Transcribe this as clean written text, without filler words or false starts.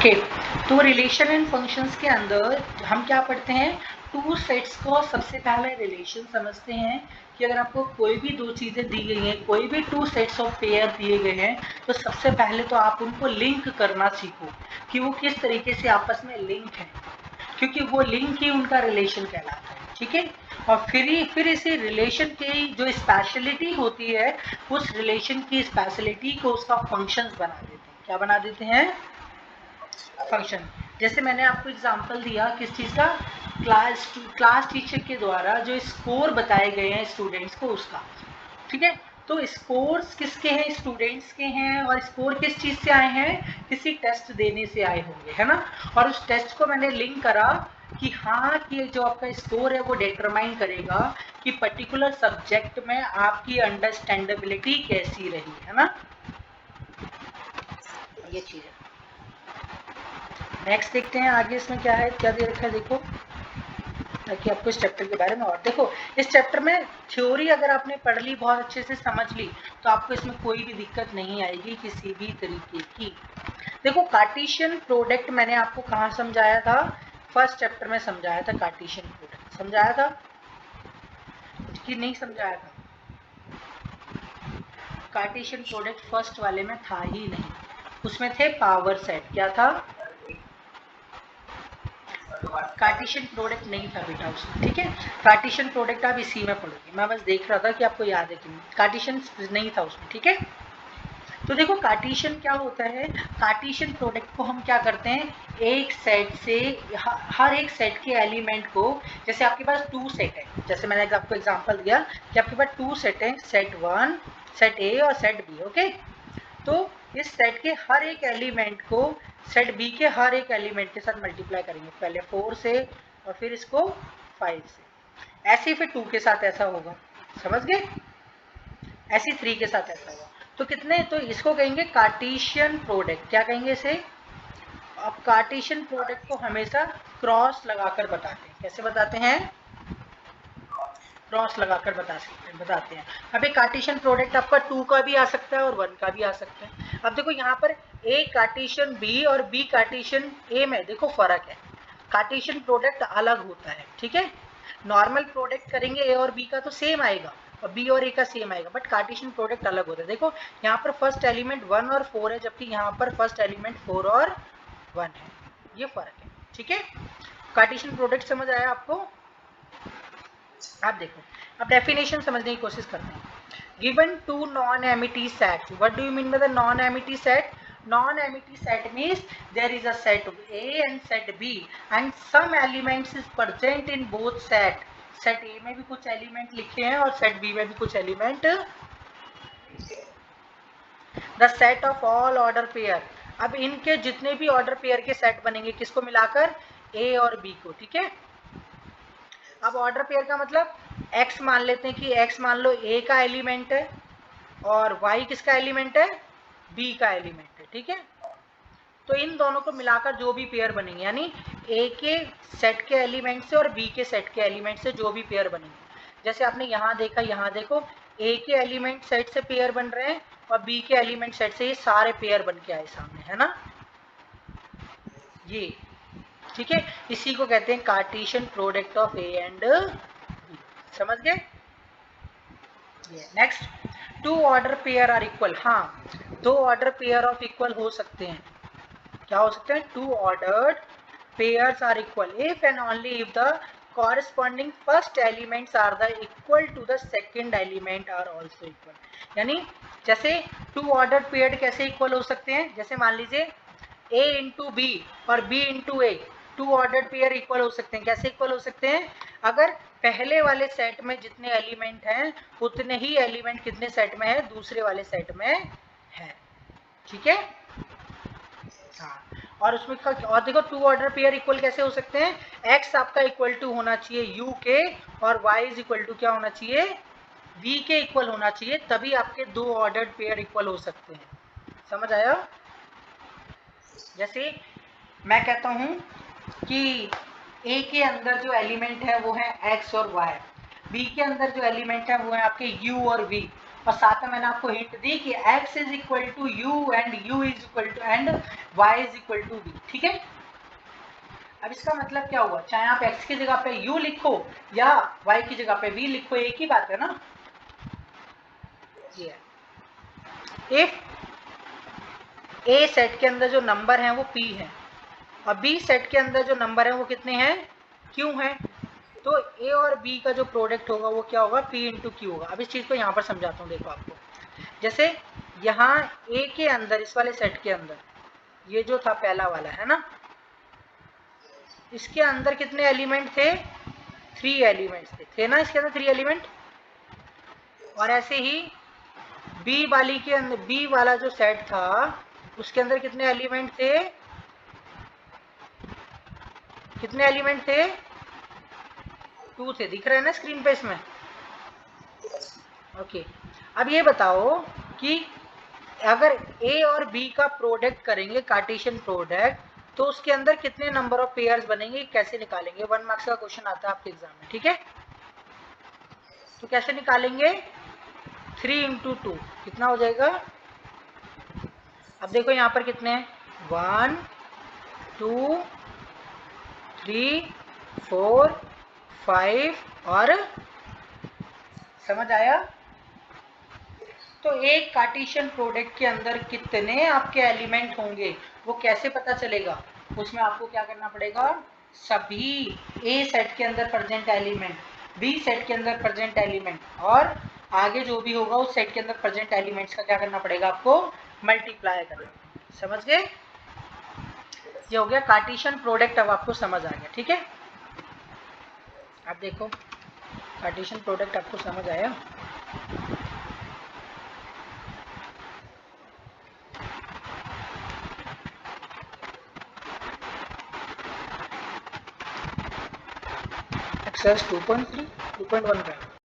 Okay, तो relation and functions के अंदर हम क्या पढ़ते हैं, टू सेट्स को सबसे पहले रिलेशन समझते हैं कि अगर आपको कोई भी दो चीज़ें दी गई हैं, कोई भी टू सेट्स ऑफ पेयर दिए गए हैं, तो सबसे पहले तो आप उनको लिंक करना सीखो कि वो किस तरीके से आपस में लिंक है, क्योंकि वो लिंक ही उनका रिलेशन कहलाता है। ठीक है, और फिर इसी रिलेशन की जो स्पेशलिटी होती है, उस रिलेशन की स्पेशलिटी को उसका फंक्शंस बना देते हैं। क्या बना देते हैं? फंक्शन। जैसे मैंने आपको एग्जांपल दिया किस चीज़ का, क्लास टीचर के द्वारा जो स्कोर बताए गए हैं स्टूडेंट्स को उसका। ठीक है, तो स्कोर्स किसके हैं? स्टूडेंट्स के हैं। और स्कोर किस चीज़ से आए हैं? किसी टेस्ट देने से आए होंगे, है ना। और उस टेस्ट को मैंने लिंक करा कि हाँ, कि जो आपका स्कोर है वो डिटरमाइन करेगा कि पर्टिकुलर सब्जेक्ट में आपकी अंडरस्टैंडेबिलिटी कैसी रही, है ना। ये चीज़ है। नेक्स्ट देखते हैं आगे इसमें क्या है, क्या दे रखा है देखो, ताकि आपको इस चैप्टर के बारे में और देखो। इस चैप्टर में थ्योरी अगर आपने पढ़ ली, बहुत अच्छे से समझ ली, तो आपको इसमें कोई भी दिक्कत नहीं आएगी किसी भी तरीके की। देखो, कार्टेशियन प्रोडक्ट मैंने आपको कहाँ समझाया था? फर्स्ट चैप्टर में समझाया था। कार्टेशियन प्रोडक्ट समझाया था कि नहीं समझाया था? कार्टेशियन प्रोडक्ट फर्स्ट वाले में था ही नहीं, उसमें थे पावर सेट। क्या था? कार्टेशियन प्रोडक्ट नहीं था बेटा उसमें। ठीक है, कार्टेशियन प्रोडक्ट आप इसी में पढ़ोगे। मैं बस देख रहा था कि आपको याद है कि नहीं। कार्टेशियन नहीं था उसमें। ठीक है, तो देखो कार्टेशियन क्या होता है। कार्टेशियन प्रोडक्ट को हम क्या करते हैं, एक सेट से हर एक सेट के एलिमेंट को, जैसे आपके पास टू सेट है, जैसे मैंने आपको एग्जांपल दिया कि आपके पास टू सेट है, सेट 1, सेट ए और सेट बी। ओके, तो इस सेट के हर एक एलिमेंट को सेट बी के हर एक एलिमेंट के साथ मल्टीप्लाई करेंगे, पहले 4 से और फिर इसको 5 से। ऐसे ही फिर 2 के साथ ऐसा होगा, समझ गए? ऐसे 3 के साथ ऐसा होगा। तो कितने, तो इसको कहेंगे कार्टेशियन प्रोडक्ट। क्या कहेंगे इसे? अब कार्टेशियन प्रोडक्ट को हमेशा क्रॉस लगाकर बताते हैं। कैसे बताते हैं? क्रॉस लगाकर बताते हैं। अब एक कार्टेशियन प्रोडक्ट आपका 2 का भी आ सकता है और 1 का भी आ सकता है। अब देखो यहाँ पर ए कार्टेशियन बी और बी कार्टेशियन ए में देखो फर्क है, कार्टेशियन प्रोडक्ट अलग होता है। ठीक है, नॉर्मल प्रोडक्ट करेंगे ए और बी का तो सेम आएगा और बी और ए का सेम आएगा, बट कार्टेशियन प्रोडक्ट अलग होता है। देखो यहाँ पर फर्स्ट एलिमेंट 1 और 4 है, जबकि यहाँ पर फर्स्ट एलिमेंट 4 और 1 है। ये फर्क है। ठीक है, कार्टेशियन प्रोडक्ट समझ आया आपको? आप देखो, अब डेफिनेशन समझने की कोशिश करते हैं। Given to non empty sets, what do you mean by the non empty set? Non empty set means there is a set A and set B and some elements is present in both set. Set A में भी कुछ element लिखे हैं और set B में भी कुछ element. The set of all order pair, अब इनके जितने भी ऑर्डर पेयर के सेट बनेंगे, किसको मिलाकर? A और B को। ठीक है, अब ऑर्डर पेयर का मतलब x मान लेते हैं कि x मान लो A का एलिमेंट है और y किसका एलिमेंट है? B का एलिमेंट है। ठीक है, तो इन दोनों को मिलाकर जो भी पेयर बनेंगे, यानी A के सेट के एलिमेंट से और B के सेट के एलिमेंट से जो भी पेयर बनेंगे, जैसे आपने यहाँ देखा, यहाँ देखो A के एलिमेंट सेट से पेयर बन रहे हैं और B के एलिमेंट सेट से ये सारे पेयर बन के आए सामने, है ना ये। ठीक है, इसी को कहते हैं Cartesian product of A and B. समझ गए? Next, two order pair are equal. हाँ, दो ऑर्डर पेयर ऑफ इक्वल हो सकते हैं। क्या हो सकते हैं? Two ordered pairs are equal if and only if the corresponding first elements are the equal to the second element are also equal। यानी जैसे टू ऑर्डर्ड पेयर कैसे इक्वल हो सकते हैं? जैसे मान लीजिए A इंटू बी और B into A, two ordered pair equal हो सकते हैं। कैसे इक्वल हो सकते हैं? अगर पहले वाले सेट में जितने एलिमेंट हैं उतने ही एलिमेंट कितने सेट में है? दूसरे वाले सेट में है। ठीक है, हाँ, और उसमें और देखो टू ऑर्डर पेयर इक्वल कैसे हो सकते हैं? x आपका इक्वल टू होना चाहिए u के और y इज इक्वल टू क्या होना चाहिए? v के इक्वल होना चाहिए, तभी आपके दो ऑर्डर्ड पेयर इक्वल हो सकते हैं। समझ आया? जैसे मैं कहता हूं कि a के अंदर जो एलिमेंट है वो है x और y, b के अंदर जो एलिमेंट है वो है आपके u और v, और साथ में मैंने आपको हिंट दी कि x is equal to u and u is equal to and y is equal to v, ठीक है। अब इसका मतलब क्या हुआ, चाहे आप x की जगह पे u लिखो या y की जगह पे v लिखो, एक ही बात है ना। ये इफ a सेट के अंदर जो नंबर है वो p है और b सेट के अंदर जो नंबर है वो कितने हैं, q है, तो a और b का जो प्रोडक्ट होगा वो क्या होगा, p इंटू क्यू होगा। अब इस चीज को यहाँ पर समझाता हूँ, देखो आपको, जैसे यहाँ a के अंदर, इस वाले सेट के अंदर, ये जो था पहला वाला है ना, इसके अंदर कितने एलिमेंट थे, 3 एलिमेंट्स थे ना इसके अंदर 3 एलिमेंट। और ऐसे ही बी वाली के अंदर, बी वाला जो सेट था उसके अंदर कितने एलिमेंट थे, कितने एलिमेंट थे, 2 थे, दिख रहे हैं ना स्क्रीन पे इसमें। ओके, अब ये बताओ कि अगर ए और बी का प्रोडक्ट करेंगे, कार्टेशियन प्रोडक्ट, तो उसके अंदर कितने नंबर ऑफ पेयर्स बनेंगे, कैसे निकालेंगे। 1 मार्क्स का क्वेश्चन आता है आपके एग्जाम में, ठीक है। तो कैसे निकालेंगे, 3 इंटू 2 कितना हो जाएगा। अब देखो यहाँ पर कितने हैं, 1 2 3 4 5 और, समझ आया। तो एक कार्टेशियन प्रोडक्ट के अंदर कितने आपके एलिमेंट होंगे वो कैसे पता चलेगा, उसमें आपको क्या करना पड़ेगा, सभी ए सेट के अंदर प्रेजेंट एलिमेंट, बी सेट के अंदर प्रेजेंट एलिमेंट और आगे जो भी होगा उस सेट के अंदर प्रेजेंट एलिमेंट्स का क्या करना पड़ेगा आपको, मल्टीप्लाई करना। समझ गए, ये हो गया कार्टेशियन प्रोडक्ट। अब आपको समझ आ गया, ठीक है। अब देखो कार्टेशियन प्रोडक्ट आपको समझ आया। एक्सरसाइज 2.3 2.1 का